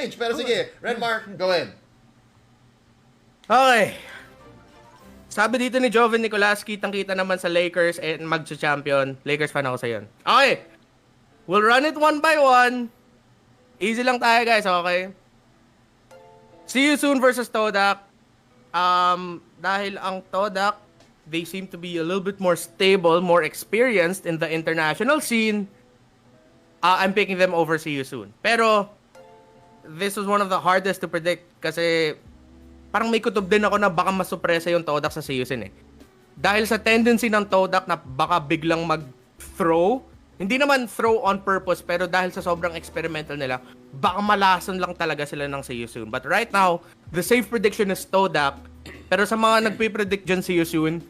range. Pero sige, Renmar, go ahead. Okay. Sabi dito ni Joven Nicolas, kitang-kita naman sa Lakers and magsa-champion. Lakers fan ako sa yun. Okay. We'll run it one by one. Easy lang tayo, guys. Okay? See you soon versus Todak. Dahil ang Todak, they seem to be a little bit more stable, more experienced in the international scene. I'm picking them over See You Soon. Pero, this was one of the hardest to predict kasi parang may kutob din ako na baka masupresa yung Todak sa See You Soon eh. Dahil sa tendency ng Todak na baka biglang mag-throw, hindi naman throw on purpose, pero dahil sa sobrang experimental nila, baka malason lang talaga sila ng See You Soon. But right now, the safe prediction is Todak. Pero sa mga nagpipredict dyan See You Soon,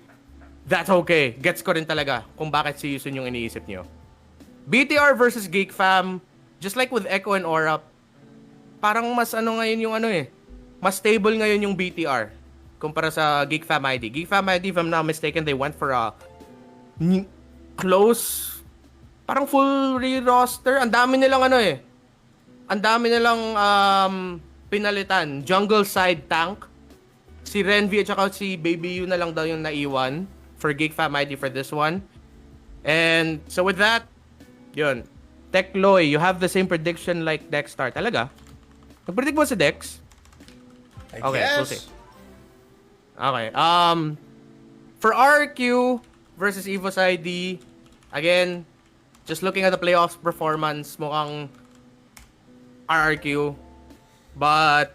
that's okay. Gets ko rin talaga kung bakit See You Soon yung iniisip nyo. BTR versus Geek Fam, just like with Echo and Aura, parang mas ngayon yung mas stable ngayon yung BTR kumpara sa Geek Fam ID. Geek Fam ID, if I'm not mistaken, they went for a close, parang full re-roster. Ang dami nilang ang dami nilang pinalitan. Jungle side tank. Si Renvi at saka si Baby U na lang daw yung naiwan for Geek Fam ID for this one. And so with that, yun. Tekloy, you have the same prediction like Dexstar. Talaga? Nag-predict mo si Dex? Okay, we'll see. Okay. For RQ versus Evo's ID, again, just looking at the playoffs performance, mukhang RRQ. But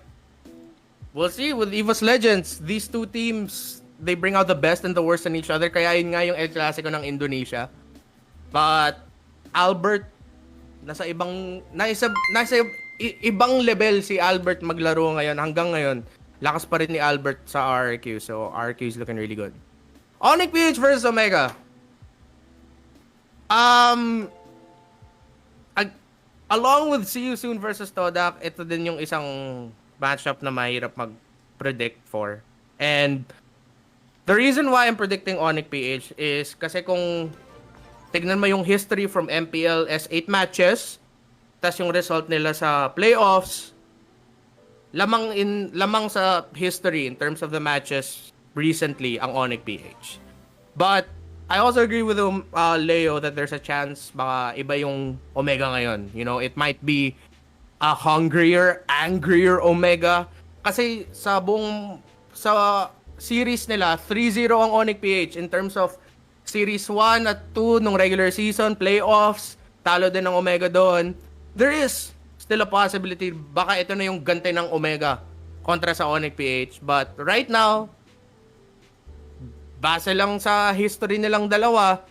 we'll see with Evo's Legends. These two teams, they bring out the best and the worst in each other. Kaya yun nga yung El Clasico ng Indonesia. But Albert, nasa ibang level si Albert maglaro ngayon. Hanggang ngayon, lakas pa rin ni Albert sa RRQ. So, RRQ is looking really good. 𝗦𝗞𝗘 versus Omega. Along with See You Soon versus Todak, ito din yung isang matchup na mahirap mag-predict for. And the reason why I'm predicting 𝗦𝗞𝗘 is kasi kung tignan mo yung history from MPL's 8 matches, tas yung result nila sa playoffs, lamang sa history in terms of the matches recently ang 𝗦𝗞𝗘. But I also agree with Leo that there's a chance baka iba yung Omega ngayon. You know, it might be a hungrier, angrier Omega. Kasi sa series nila, 3-0 ang 𝗦𝗞𝗘 in terms of Series 1 at 2 nung regular season, playoffs, talo din ng Omega doon. There is still a possibility baka ito na yung gante ng Omega kontra sa 𝗦𝗞𝗘. But right now, base lang sa history nilang dalawa,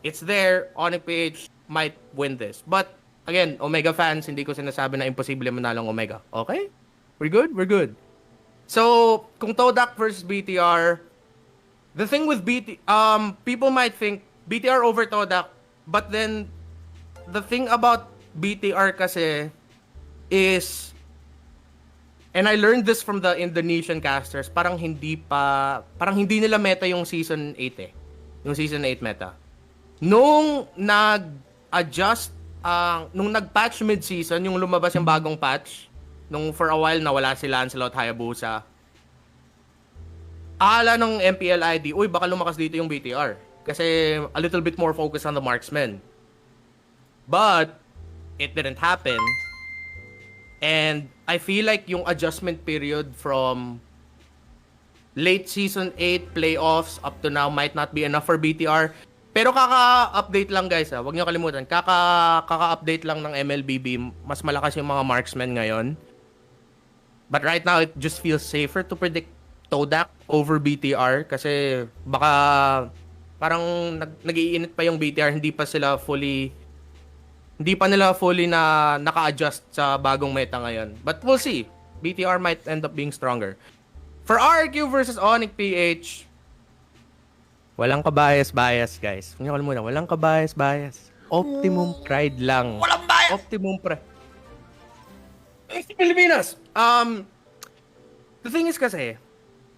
it's there. 𝗦𝗞𝗘 might win this. But again, Omega fans, hindi ko sinasabi na imposible manalo ang Omega. Okay? We're good? We're good. So, kung Todak versus BTR, the thing with people might think BTR over Todak, but then the thing about BTR kasi is, and I learned this from the Indonesian casters, parang hindi nila meta yung season 8 eh. Yung season 8 meta. Nung nag-adjust, nung nag-patch mid-season, yung lumabas yung bagong patch, nung for a while nawala si Lancelot Hayabusa, akala ng MPLID, uy, baka lumakas dito yung BTR. Kasi a little bit more focused on the marksman. But it didn't happen. And I feel like yung adjustment period from late season 8 playoffs up to now might not be enough for BTR. Pero kaka-update lang guys, Huwag niyo kalimutan. Kaka-update lang ng MLBB. Mas malakas yung mga marksmen ngayon. But right now, it just feels safer to predict Todak over BTR kasi baka parang nag-iinit pa yung BTR, hindi pa nila fully na naka-adjust sa bagong meta ngayon. But we'll see. BTR might end up being stronger. For RQ versus 𝗦𝗞𝗘, walang ka-bias, guys. Kung muna, walang ka-bias. Optimum pride lang. Walang bias! Optimum pride. Sa Pilipinas. The thing is kasi,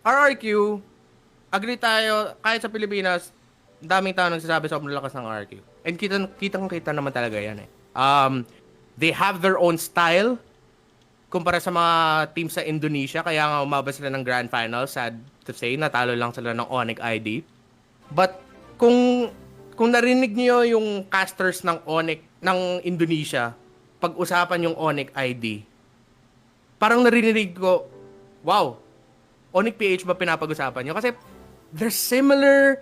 RRQ, agree tayo, kahit sa Pilipinas, daming tao nagsasabi sobrang lakas ng RRQ. And kitang-kita naman talaga yan eh. They have their own style. kumpara sa mga teams sa Indonesia, kaya nga umabot sila ng Grand Finals. Sad to say, natalo lang sila ng Onyx ID. But kung narinig niyo yung casters ng Onyx ng Indonesia, pag-usapan yung Onyx ID, parang narinig ko, wow, 𝗦𝗞𝗘𝗢 ba pinapag-usapan niyo? Kasi they're similar,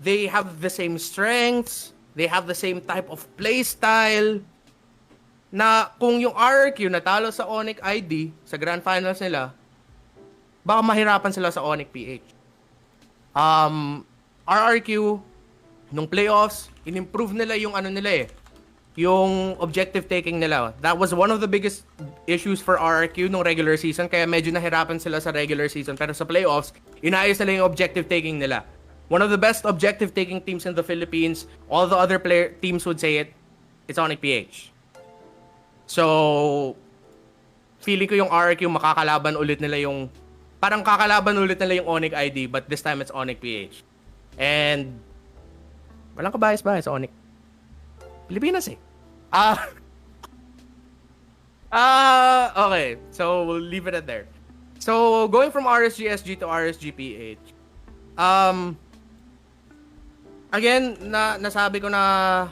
they have the same strengths, they have the same type of play style, na kung yung RRQ natalo sa Onyx ID sa Grand Finals nila, baka mahirapan sila sa 𝗦𝗞𝗘𝗢. RRQ nung playoffs, in-improve nila yung ano nila yung objective taking nila. That was one of the biggest issues for RRQ nung regular season, kaya medyo nahirapan sila sa regular season. Pero sa playoffs, inayos nila yung objective taking nila. One of the best objective taking teams in the Philippines. All the other teams would say it's 𝗦𝗞𝗘𝗢. So, feeling ko yung RRQ makakalaban ulit nila yung yung Onyx ID, but this time it's 𝗦𝗞𝗘𝗢. And walang kabayas-bayas sa Onyx. Pilipinas eh. Okay. So, we'll leave it at there. So, going from RSGSG to RSGPH. Again, nasabi ko na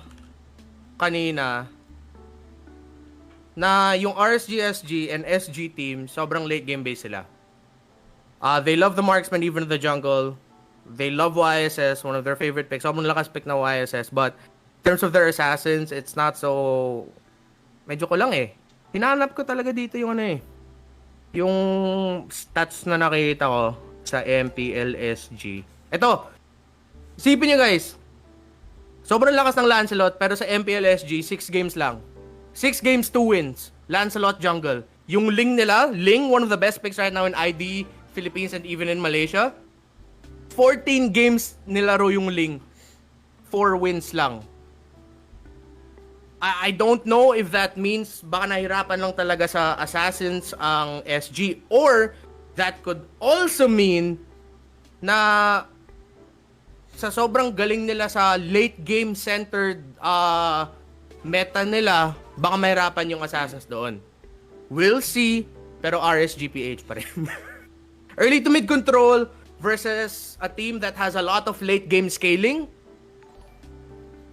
kanina na yung RSGSG and SG team, sobrang late game based sila. They love the marksman even in the jungle. They love YSS, one of their favorite picks. Sobrang lakas pick na YSS, but in terms of their assassins, it's not so... Medyo ko lang eh. Hinanap ko talaga dito yung yung stats na nakita ko sa MPLSG. Ito, isipin nyo guys, sobrang lakas ng Lancelot, pero sa MPLSG, 6 games lang. 6 games, 2 wins. Lancelot jungle. Yung Ling nila, one of the best picks right now in ID, Philippines, and even in Malaysia. 14 games nilaro yung Ling. 4 wins lang. I don't know if that means baka nahirapan lang talaga sa assassins ang SG, or that could also mean na sa sobrang galing nila sa late game centered meta nila, baka mahirapan yung assassins doon. We'll see, pero RSGPH pa rin. Early to mid control versus a team that has a lot of late game scaling.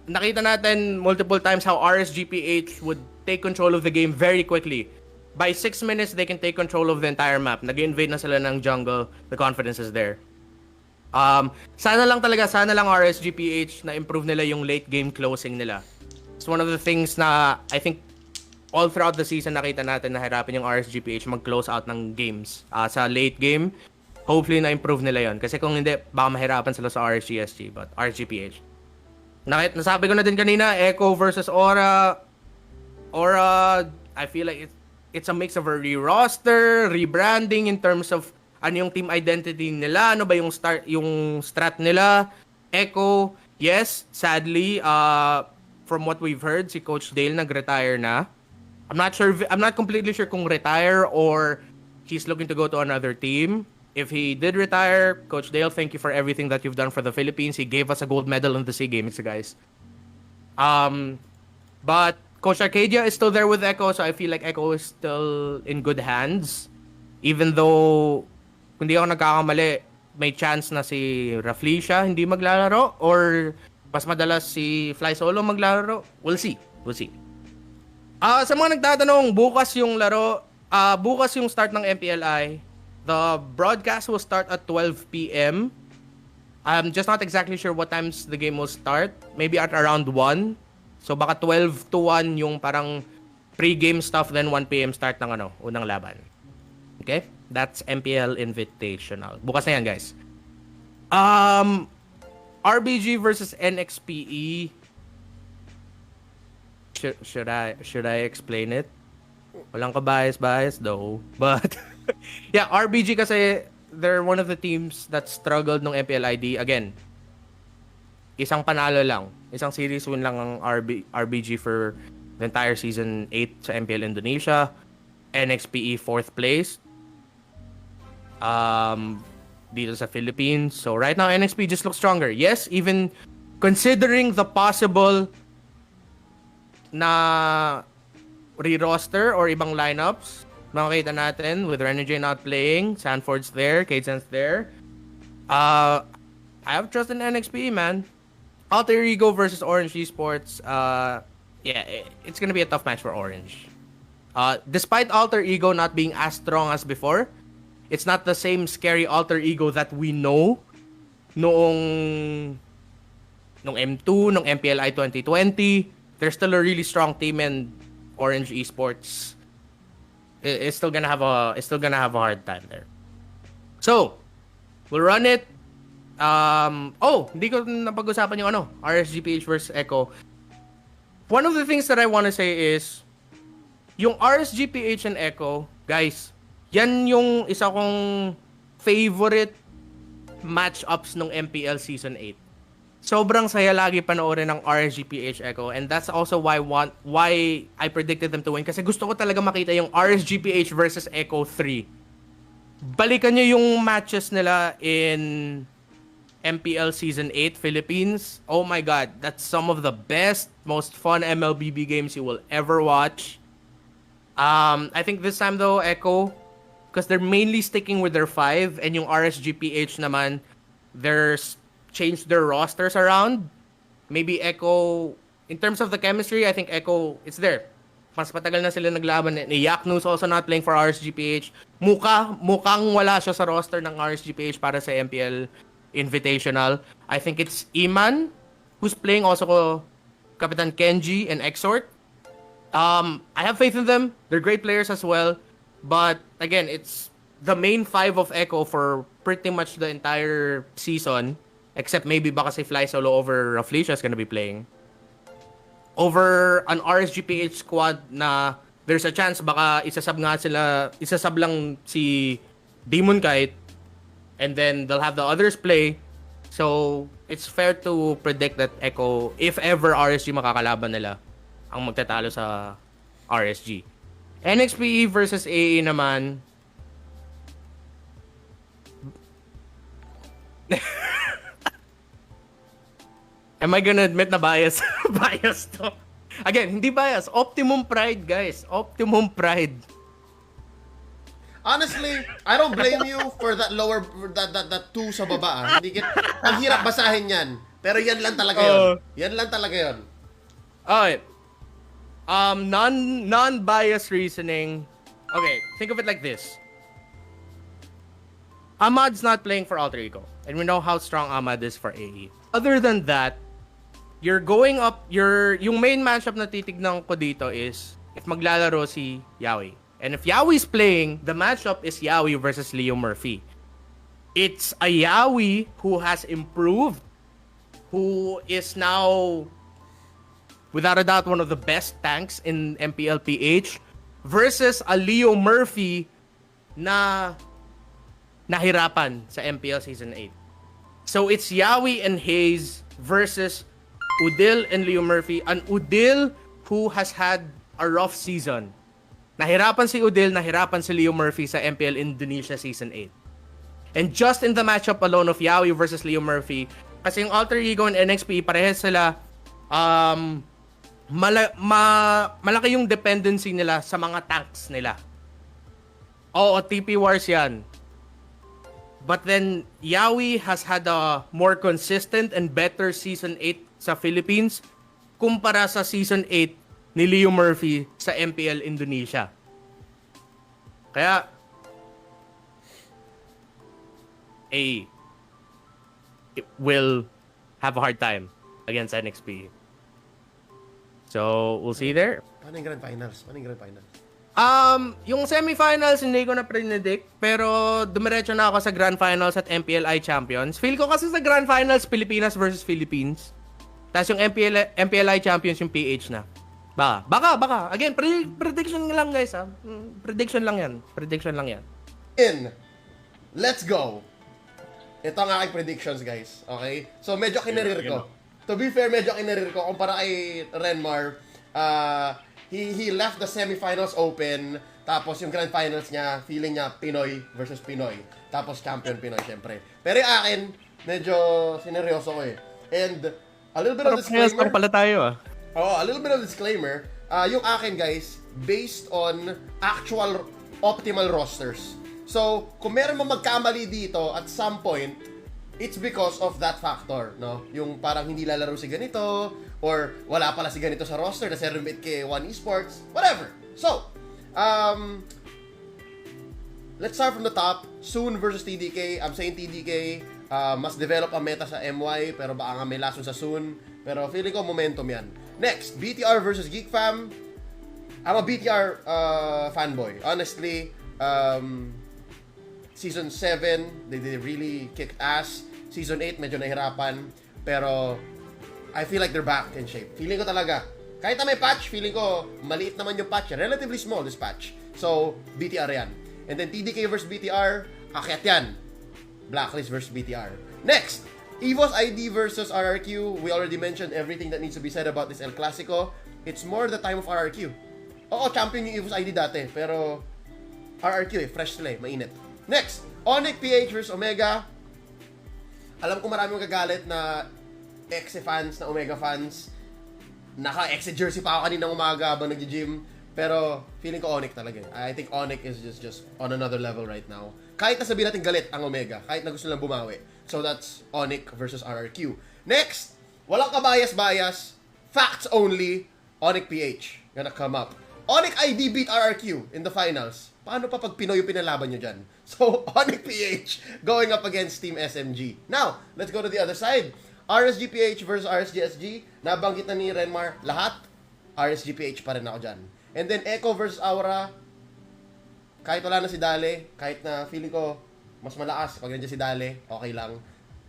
Nakita natin multiple times how RSGPH would take control of the game very quickly. By 6 minutes, they can take control of the entire map. Nag-invade na sila ng jungle. The confidence is there. Sana lang RSGPH na improve nila yung late game closing nila. It's one of the things na I think all throughout the season nakita natin na hirapan yung RSGPH mag-close out ng games. Sa late game, hopefully na-improve nila yon. Kasi kung hindi, baka mahirapan sila sa RSGSG. But RSGPH. Nasabi ko na din kanina, Echo versus Aura. Aura, I feel like it's a mix of a re-roster, rebranding in terms of ano yung team identity nila, ano ba yung strat nila. Echo, yes, sadly, from what we've heard, si Coach Dale nag-retire na. I'm not completely sure kung retire or he's looking to go to another team. If he did retire, Coach Dale, thank you for everything that you've done for the Philippines. He gave us a gold medal in the SEA Games, guys. But Coach Arcadia is still there with Echo, so I feel like Echo is still in good hands. Even though, kung di ako nagkakamali, may chance na si Raflesia hindi maglalaro or mas madalas si Fly Solo maglalaro. We'll see. Sa mga nagtatanong, bukas yung laro, bukas yung start ng MPLI. The broadcast will start at 12 p.m. I'm just not exactly sure what times the game will start. Maybe at around 1. So baka 12 to 1 yung parang pre-game stuff, then 1 p.m. start ng unang laban. Okay? That's MPL Invitational. Bukas na yan, guys. RBG versus NXPE. Should I explain it? Walang ka-bias though. But yeah, RBG kasi they're one of the teams that struggled nung MPLID. Again, isang panalo lang. Isang series win lang ang RBG for the entire season 8 sa MPL Indonesia. NXPE 4th place. Dito sa Philippines. So right now, NXP just looks stronger. Yes, even considering the possible na re-roster or ibang lineups, makakita natin with Renejay not playing, Sanford's there, 𝗏𝗏's there. I have trust in NXP, man. Alter Ego versus Orange Esports. Yeah, it's gonna be a tough match for Orange. Despite Alter Ego not being as strong as before, it's not the same scary Alter Ego that we know noong M2, noong MPLI 2020. There's still a really strong team, and Orange Esports is still gonna have a hard time there. So, we'll run it. Hindi ko napag-usapan yung RSGPH versus Echo. One of the things that I want to say is, yung RSGPH and Echo, guys, yan yung isa kong favorite matchups ng MPL Season 8. Sobrang saya lagi panoorin ng RSGPH Echo, and that's also why I predicted them to win, kasi gusto ko talaga makita yung RSGPH versus Echo 3. Balikan nyo yung matches nila in MPL Season 8 Philippines. Oh my god, that's some of the best, most fun MLBB games you will ever watch. I think this time though, Echo, because they're mainly sticking with their 5, and yung RSGPH naman, they're changed their rosters around. Maybe Echo, in terms of the chemistry, I think Echo, it's there. Mas patagal na sila naglaban. Ni Yaknu's also not playing for RSGPH. Mukhang wala siya sa roster ng RSGPH para sa MPL Invitational. I think it's Iman who's playing, also Kapitan Kenji and Exort. I have faith in them. They're great players as well. But again, it's the main 5 of Echo for pretty much the entire season. Except maybe baka si Fly Solo over Raflesia is gonna be playing. Over an RSGPH squad na there's a chance baka isasab lang si Demon Kite, and then they'll have the others play. So, it's fair to predict that Echo, if ever RSG makakalaban nila, ang magtatalo sa RSG. NXPE versus AE naman. Am I gonna admit na bias? Bias to. Again, hindi bias. Optimum pride, guys. Optimum pride. Honestly, I don't blame you for that lower, that 2 sa baba. Hindi ang hirap basahin yan. Pero yan lang talaga yun. Yan lang talaga yun. Okay. Non-bias reasoning. Okay, think of it like this. Ahmad's not playing for Alter Ego, and we know how strong Ahmad is for AE. Other than that, you're going up, yung main matchup na titignan ko dito is if maglalaro si Yawi. And if Yawi's playing, the matchup is Yawi versus Leo Murphy. It's a Yawi who has improved, who is now, without a doubt, one of the best tanks in Mpl-ph, versus a Leo Murphy na nahirapan sa MPL Season 8. So it's Yawi and Hayes versus Udil and Leo Murphy. An Udil who has had a rough season. Nahirapan si Udil, nahirapan si Leo Murphy sa MPL Indonesia Season 8. And just in the matchup alone of Yawi versus Leo Murphy, kasi yung Alter Ego and NXP, parehas sila, malaki yung dependency nila sa mga tanks nila. Oo, TP Wars yan. But then, Yawi has had a more consistent and better Season 8 sa Philippines kumpara sa Season 8 ni Leo Murphy sa MPL Indonesia. Kaya, it will have a hard time against NXP. So, we'll see there. Paano yung Grand Finals? Yung semifinals, hindi ko na predict, pero dumiretso na ako sa Grand Finals at MPLI Champions. Feel ko kasi sa Grand Finals, Pilipinas versus Philippines. Tapos yung MPLI Champions, yung PH na. Baka. Again, prediction lang, guys, ha. Prediction lang yan. Let's go. Ito ang aking predictions, guys. Okay? So, medyo kinarir ko. To be fair, medyo kinarir ko. Kumpara kay RENMAR, he left the semifinals open. Tapos yung grand finals niya, feeling niya Pinoy versus Pinoy. Tapos champion Pinoy, syempre. Pero yung akin, medyo sineryoso ko eh. And a little bit of disclaimer. Pala tayo, ah. Oh, a little bit of disclaimer. Yung akin, guys, based on actual optimal rosters. So, kung meron mang magkamali dito at some point, it's because of that factor, no? Yung parang hindi lalaro si ganito, or wala pala si ganito sa roster, na 𝗟𝗏𝗘𝗢 Esports, whatever. So, let's start from the top. Soon versus TDK. I'm saying TDK must develop a meta sa MY, pero baka nga may lason sa Soon. Pero feeling ko momentum yan. Next, BTR versus GeekFam. I'm a BTR fanboy. Honestly, Season 7, they really kicked ass. Season 8, medyo nahirapan. Pero, I feel like they're back in shape. Feeling ko talaga. Kahit na may patch, feeling ko, maliit naman yung patch. Relatively small, this patch. So, BTR yan. And then, TDK versus BTR, akyat yan. Blacklist versus BTR. Next, EVOS ID versus RRQ. We already mentioned everything that needs to be said about this El Clasico. It's more the time of RRQ. Oo, champion yung EVOS ID dati. Pero, RRQ fresh sila mainit. Next, 𝗦𝗞𝗘𝗘 versus Omega. Alam ko marami magagalit na Exe fans, na Omega fans. Naka-Exe jersey pa ako kaninang umaga habang nag-gym. Pero feeling ko 𝗦𝗞𝗘 talaga. I think 𝗦𝗞𝗘 is just on another level right now. Kahit na sabihin natin galit ang Omega, kahit na gusto lang bumawi. So that's 𝗦𝗞𝗘 versus RRQ. Next, walang kabayas-bayas, facts only, 𝗦𝗞𝗞𝗘 gonna come up. 𝗦𝗞𝗘 ID beat RRQ in the finals. Paano pa pag Pinoy yung pinalaban nyo dyan? So, 𝗦𝗞𝗞𝗘 going up against Team SMG. Now, let's go to the other side. RSGPH versus RSGSG. Nabanggit na ni RENMAR, lahat. RSGPH pa rin ako dyan. And then, Echo versus Aura. Kahit wala na si Dale, kahit na feeling ko mas malakas pag nandiyan si Dale, okay lang.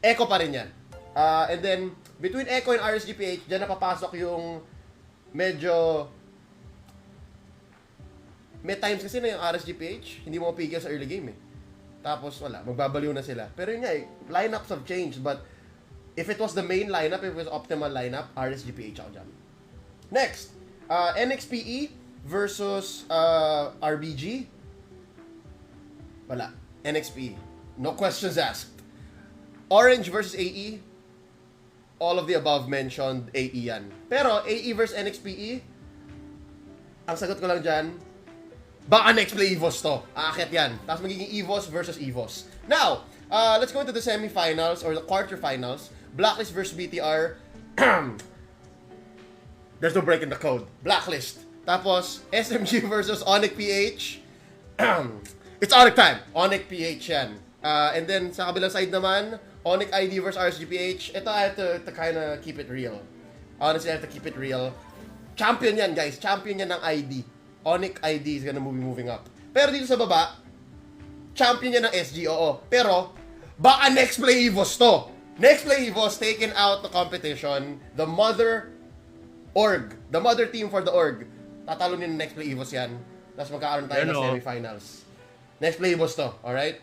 Echo pa rin yan. And then, between Echo and RSGPH, dyan napapasok yung medyo... May times kasi na yung RSGPH, hindi mo mapigil sa early game eh. Tapos wala, magbabaliw na sila. Pero yun nga eh, lineups have changed, but if it was the main lineup, if it was optimal lineup, RSGPH ako dyan. Next, NXPE versus RBG. Wala, NXPE. No questions asked. Orange versus AE. All of the above mentioned AE yan. Pero AE versus NXPE, ang sagot ko lang dyan, baka Nexplay EVOS to. Aakyat yan. Tapos magiging EVOS versus EVOS. Now, let's go into the semifinals or the quarterfinals. Blacklist versus BTR. There's no break in the code. Blacklist. Tapos, SMG versus 𝗦𝗞𝗞𝗘. It's 𝗦𝗞𝗘 time. 𝗦𝗞𝗞𝗘 yan. And then, sa kabilang side naman, 𝗦𝗞𝗘 ID versus RSGPH. Ito, I have to kind of keep it real. Honestly, I have to keep it real. Champion yan, guys. Champion yan ng ID. 𝗦𝗞𝗘 ID is gonna be moving up. Pero dito sa baba, champion yan ng SG, oo. Pero, baka Nexplay EVOS to. Nexplay EVOS taking out the competition. The mother org. The mother team for the org. Tatalo din ng Nexplay EVOS yan. Tapos magkakaroon tayo ng semifinals. Nexplay EVOS to, alright?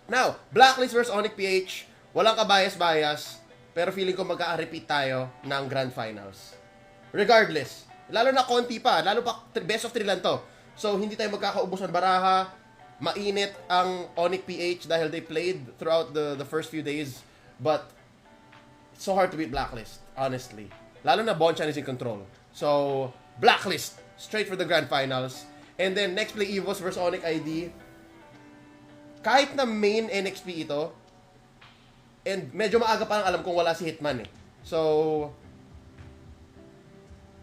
Now, Blacklist versus 𝗦𝗞𝗞𝗘. Walang kabayas-bayas. Pero feeling ko magkaka-repeat tayo ng Grand Finals. Regardless. Lalo na konti pa. Lalo pa, best of 3 lang to. So, hindi tayo magkakaubos ng baraha. Mainit ang 𝗦𝗞𝗞𝗘 dahil they played throughout the first few days. But, it's so hard to beat Blacklist, honestly. Lalo na Bonchan is in control. So, Blacklist, straight for the Grand Finals. And then, Nexplay EVOS versus 𝗦𝗞𝗘 ID. Kahit na main NXP ito, and medyo maaga pa lang alam kung wala si Hitman eh. So,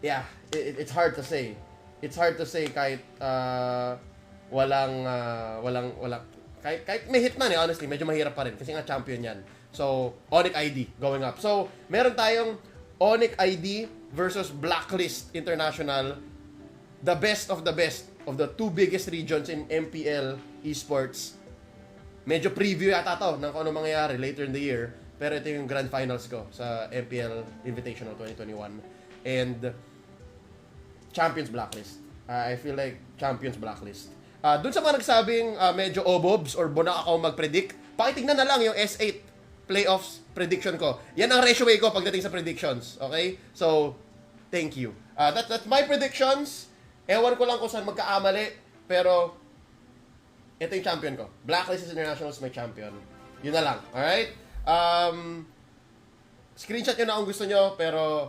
yeah, it's hard to say. It's hard to say kahit walang kahit may Hitman eh, honestly, medyo mahirap pa rin kasi nga champion yan. So, 𝗦𝗞𝗘 ID going up. So, meron tayong 𝗦𝗞𝗘 ID versus Blacklist International. The best of the 2 biggest regions in MPL esports. Medyo preview yata to ng kung ano mangyayari later in the year. Pero ito yung grand finals ko sa MPL Invitational 2021. And Champions Blacklist. I feel like Champions Blacklist. Dun sa mga nagsabing medyo obobs or bunak ako mag-predict, pakitignan na lang yung S8 playoffs prediction ko. Yan ang ratio ko pagdating sa predictions. Okay? So, thank you. That's my predictions. Ewan ko lang kung saan magkaamali. Pero, ito yung champion ko. Blacklist International is my champion. Yun na lang. Alright? Screenshot nyo na kung gusto nyo, pero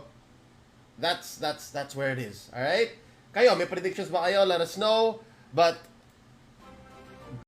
that's where it is. Alright? Kayo, may predictions ba kayo? Let us know. But